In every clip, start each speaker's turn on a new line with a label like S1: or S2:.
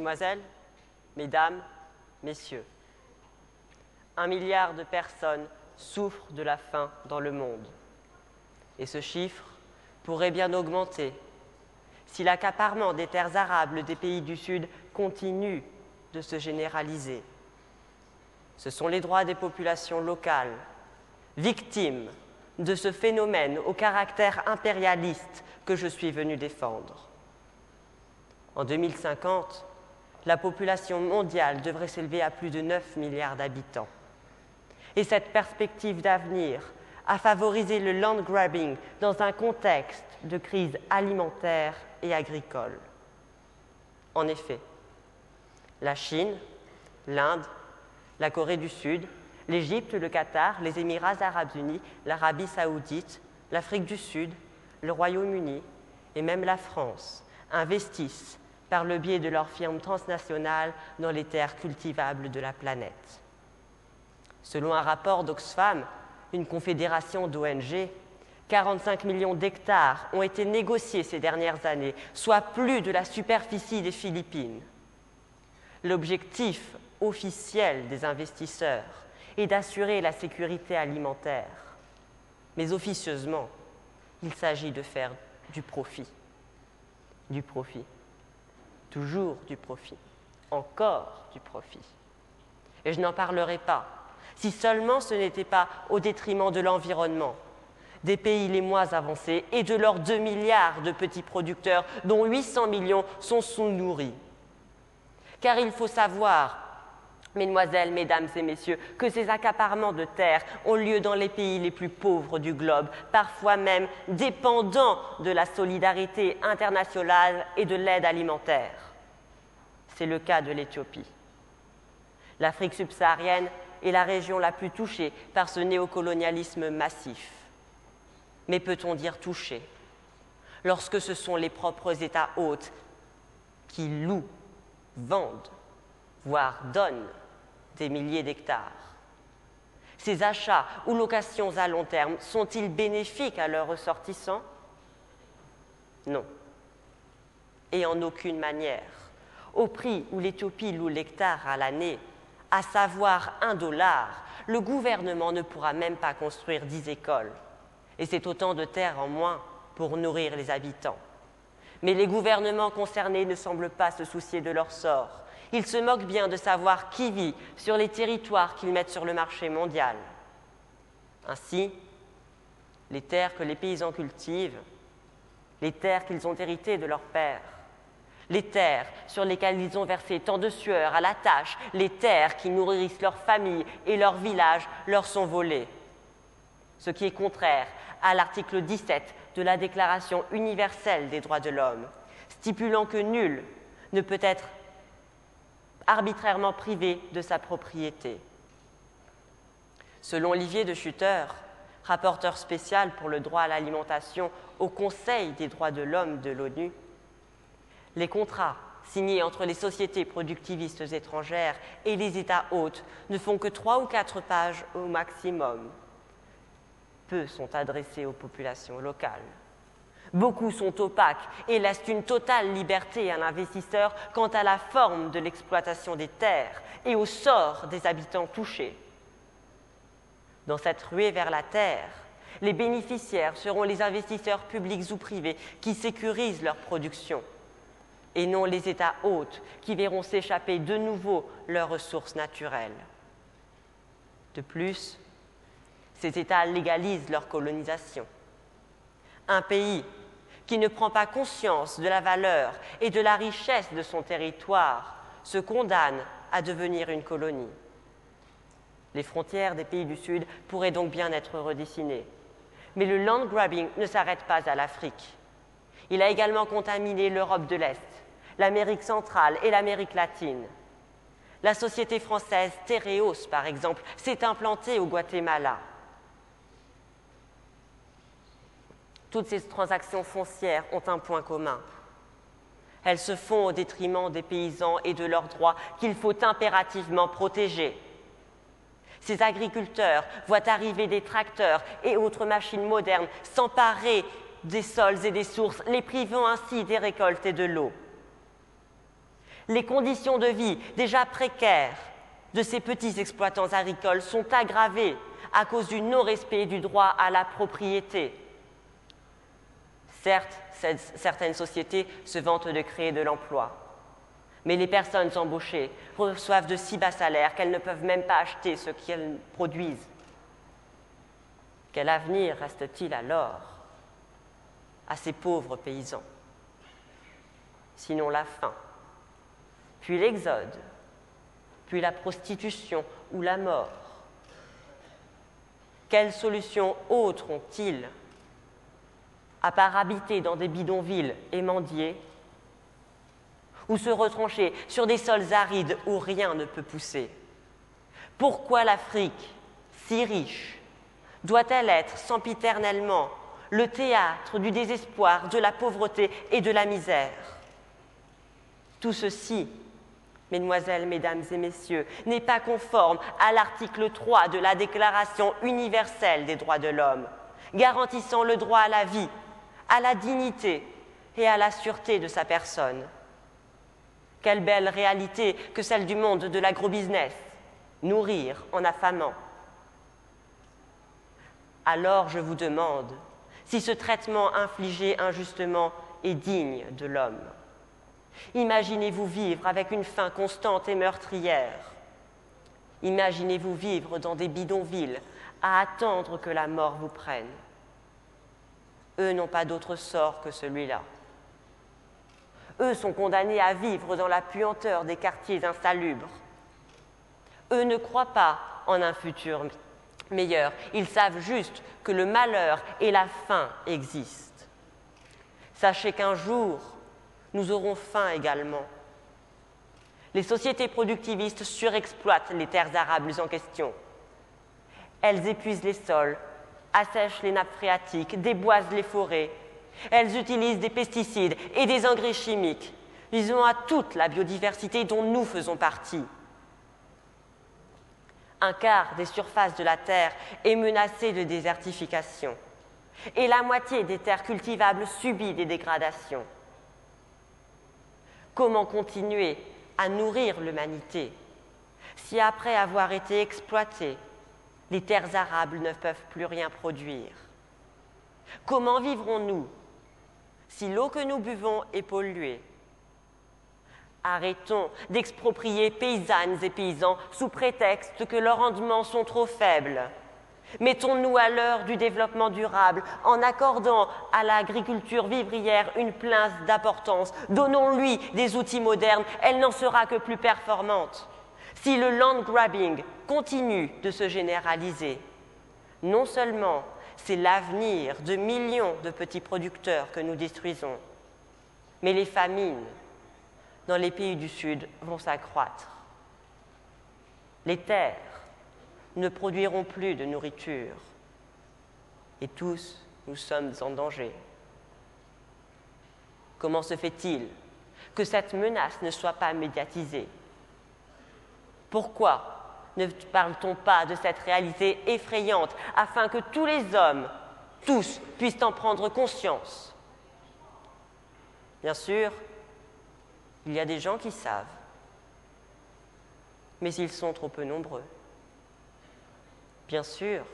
S1: Mesdemoiselles, Mesdames, Messieurs, 1 milliard de personnes souffrent de la faim dans le monde. Et ce chiffre pourrait bien augmenter si l'accaparement des terres arables des pays du Sud continue de se généraliser. Ce sont les droits des populations locales, victimes de ce phénomène au caractère impérialiste que je suis venu défendre. En 2050, la population mondiale devrait s'élever à plus de 9 milliards d'habitants. Et cette perspective d'avenir a favorisé le land grabbing dans un contexte de crise alimentaire et agricole. En effet, la Chine, l'Inde, la Corée du Sud, l'Égypte, le Qatar, les Émirats arabes unis, l'Arabie saoudite, l'Afrique du Sud, le Royaume-Uni et même la France investissent par le biais de leurs firmes transnationales dans les terres cultivables de la planète. Selon un rapport d'Oxfam, une confédération d'ONG, 45 millions d'hectares ont été négociés ces dernières années, soit plus de la superficie des Philippines. L'objectif officiel des investisseurs est d'assurer la sécurité alimentaire. Mais officieusement, il s'agit de faire du profit. Du profit. Toujours du profit. Encore du profit. Et je n'en parlerai pas, si seulement ce n'était pas au détriment de l'environnement, des pays les moins avancés et de leurs 2 milliards de petits producteurs, dont 800 millions sont sous-nourris. Car il faut savoir, Mesdemoiselles, Mesdames et Messieurs, que ces accaparements de terres ont lieu dans les pays les plus pauvres du globe, parfois même dépendants de la solidarité internationale et de l'aide alimentaire. C'est le cas de l'Éthiopie. L'Afrique subsaharienne est la région la plus touchée par ce néocolonialisme massif. Mais peut-on dire touchée lorsque ce sont les propres États hôtes qui louent, vendent, voire donnent des milliers d'hectares? Ces achats ou locations à long terme sont-ils bénéfiques à leurs ressortissants? Non. Et en aucune manière. Au prix où l'Éthiopie loue l'hectare à l'année, à savoir $1, le gouvernement ne pourra même pas construire 10 écoles. Et c'est autant de terres en moins pour nourrir les habitants. Mais les gouvernements concernés ne semblent pas se soucier de leur sort. Ils se moquent bien de savoir qui vit sur les territoires qu'ils mettent sur le marché mondial. Ainsi, les terres que les paysans cultivent, les terres qu'ils ont héritées de leurs pères, les terres sur lesquelles ils ont versé tant de sueur à la tâche, les terres qui nourrissent leurs familles et leurs villages leur sont volées. Ce qui est contraire à l'article 17 de la Déclaration universelle des droits de l'homme, stipulant que nul ne peut être arbitrairement privé de sa propriété. Selon Olivier de Schutter, rapporteur spécial pour le droit à l'alimentation au Conseil des droits de l'homme de l'ONU, les contrats signés entre les sociétés productivistes étrangères et les États hôtes ne font que 3 ou 4 pages au maximum. Peu sont adressés aux populations locales. Beaucoup sont opaques et laissent une totale liberté à l'investisseur quant à la forme de l'exploitation des terres et au sort des habitants touchés. Dans cette ruée vers la terre, les bénéficiaires seront les investisseurs publics ou privés qui sécurisent leur production, et non les États hôtes qui verront s'échapper de nouveau leurs ressources naturelles. De plus, ces États légalisent leur colonisation. Un pays qui ne prend pas conscience de la valeur et de la richesse de son territoire se condamne à devenir une colonie. Les frontières des pays du Sud pourraient donc bien être redessinées. Mais le land grabbing ne s'arrête pas à l'Afrique. Il a également contaminé l'Europe de l'Est, l'Amérique centrale et l'Amérique latine. La société française Tereos, par exemple, s'est implantée au Guatemala. Toutes ces transactions foncières ont un point commun. Elles se font au détriment des paysans et de leurs droits qu'il faut impérativement protéger. Ces agriculteurs voient arriver des tracteurs et autres machines modernes s'emparer des sols et des sources, les privant ainsi des récoltes et de l'eau. Les conditions de vie déjà précaires de ces petits exploitants agricoles sont aggravées à cause du non-respect du droit à la propriété. Certes, certaines sociétés se vantent de créer de l'emploi, mais les personnes embauchées reçoivent de si bas salaires qu'elles ne peuvent même pas acheter ce qu'elles produisent. Quel avenir reste-t-il alors à ces pauvres paysans? Sinon la faim, puis l'exode, puis la prostitution ou la mort. Quelles solutions autres ont-ils, à part habiter dans des bidonvilles et mendier, ou se retrancher sur des sols arides où rien ne peut pousser? Pourquoi l'Afrique, si riche, doit-elle être sempiternellement le théâtre du désespoir, de la pauvreté et de la misère? Tout ceci, mesdemoiselles, mesdames et messieurs, n'est pas conforme à l'article 3 de la Déclaration universelle des droits de l'homme, garantissant le droit à la vie, à la dignité et à la sûreté de sa personne. Quelle belle réalité que celle du monde de l'agrobusiness, nourrir en affamant. Alors je vous demande si ce traitement infligé injustement est digne de l'homme. Imaginez-vous vivre avec une faim constante et meurtrière. Imaginez-vous vivre dans des bidonvilles à attendre que la mort vous prenne. Eux n'ont pas d'autre sort que celui-là. Eux sont condamnés à vivre dans la puanteur des quartiers insalubres. Eux ne croient pas en un futur meilleur. Ils savent juste que le malheur et la faim existent. Sachez qu'un jour, nous aurons faim également. Les sociétés productivistes surexploitent les terres arables en question. Elles épuisent les sols, assèchent les nappes phréatiques, déboisent les forêts. Elles utilisent des pesticides et des engrais chimiques, nuisant à toute la biodiversité dont nous faisons partie. Un quart des surfaces de la Terre est menacé de désertification et la moitié des terres cultivables subit des dégradations. Comment continuer à nourrir l'humanité si après avoir été exploitées, les terres arables ne peuvent plus rien produire? Comment vivrons-nous si l'eau que nous buvons est polluée? Arrêtons d'exproprier paysannes et paysans sous prétexte que leurs rendements sont trop faibles. Mettons-nous à l'heure du développement durable en accordant à l'agriculture vivrière une place d'importance. Donnons-lui des outils modernes, elle n'en sera que plus performante. Si le land grabbing continue de se généraliser, non seulement c'est l'avenir de millions de petits producteurs que nous détruisons, mais les famines dans les pays du Sud vont s'accroître. Les terres ne produiront plus de nourriture et tous nous sommes en danger. Comment se fait-il que cette menace ne soit pas médiatisée? Pourquoi ne parle-t-on pas de cette réalité effrayante afin que tous les hommes, tous, puissent en prendre conscience? Bien sûr, il y a des gens qui savent, mais ils sont trop peu nombreux. Bien sûr,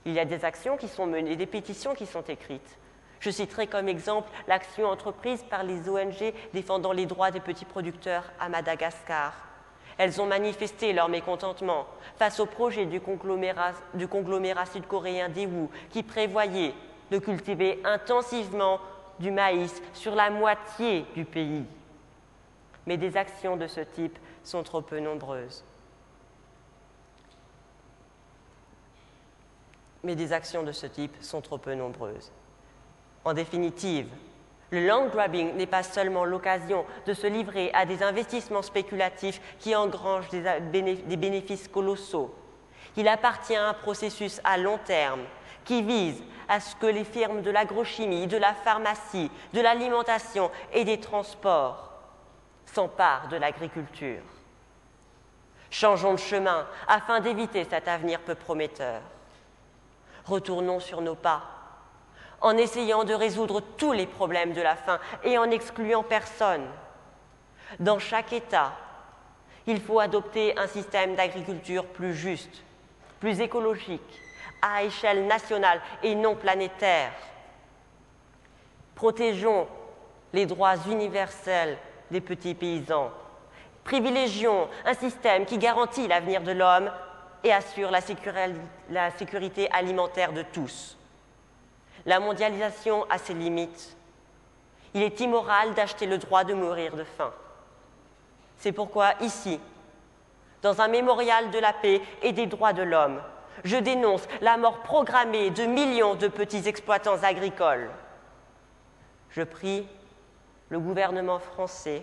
S1: il y a des actions qui sont menées, des pétitions qui sont écrites. Je citerai comme exemple l'action entreprise par les ONG défendant les droits des petits producteurs à Madagascar. Elles ont manifesté leur mécontentement face au projet du conglomérat sud-coréen Daewoo qui prévoyait de cultiver intensivement du maïs sur la moitié du pays. Mais des actions de ce type sont trop peu nombreuses. En définitive, le land grabbing n'est pas seulement l'occasion de se livrer à des investissements spéculatifs qui engrangent des bénéfices colossaux. Il appartient à un processus à long terme qui vise à ce que les firmes de l'agrochimie, de la pharmacie, de l'alimentation et des transports s'emparent de l'agriculture. Changeons de chemin afin d'éviter cet avenir peu prometteur. Retournons sur nos pas, en essayant de résoudre tous les problèmes de la faim et en n'excluant personne. Dans chaque État, il faut adopter un système d'agriculture plus juste, plus écologique, à échelle nationale et non planétaire. Protégeons les droits universels des petits paysans. Privilégions un système qui garantit l'avenir de l'homme et assure la sécurité alimentaire de tous. La mondialisation a ses limites. Il est immoral d'acheter le droit de mourir de faim. C'est pourquoi, ici, dans un mémorial de la paix et des droits de l'homme, je dénonce la mort programmée de millions de petits exploitants agricoles. Je prie le gouvernement français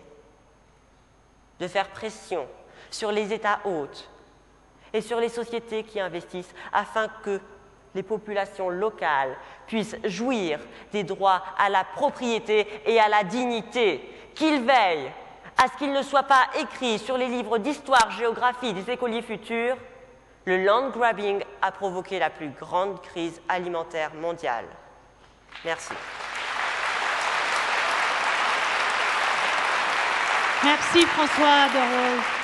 S1: de faire pression sur les États hôtes et sur les sociétés qui investissent afin que les populations locales puissent jouir des droits à la propriété et à la dignité, qu'ils veillent à ce qu'il ne soit pas écrit sur les livres d'histoire, géographie des écoliers futurs, le land grabbing a provoqué la plus grande crise alimentaire mondiale. Merci.
S2: Merci François de Rose.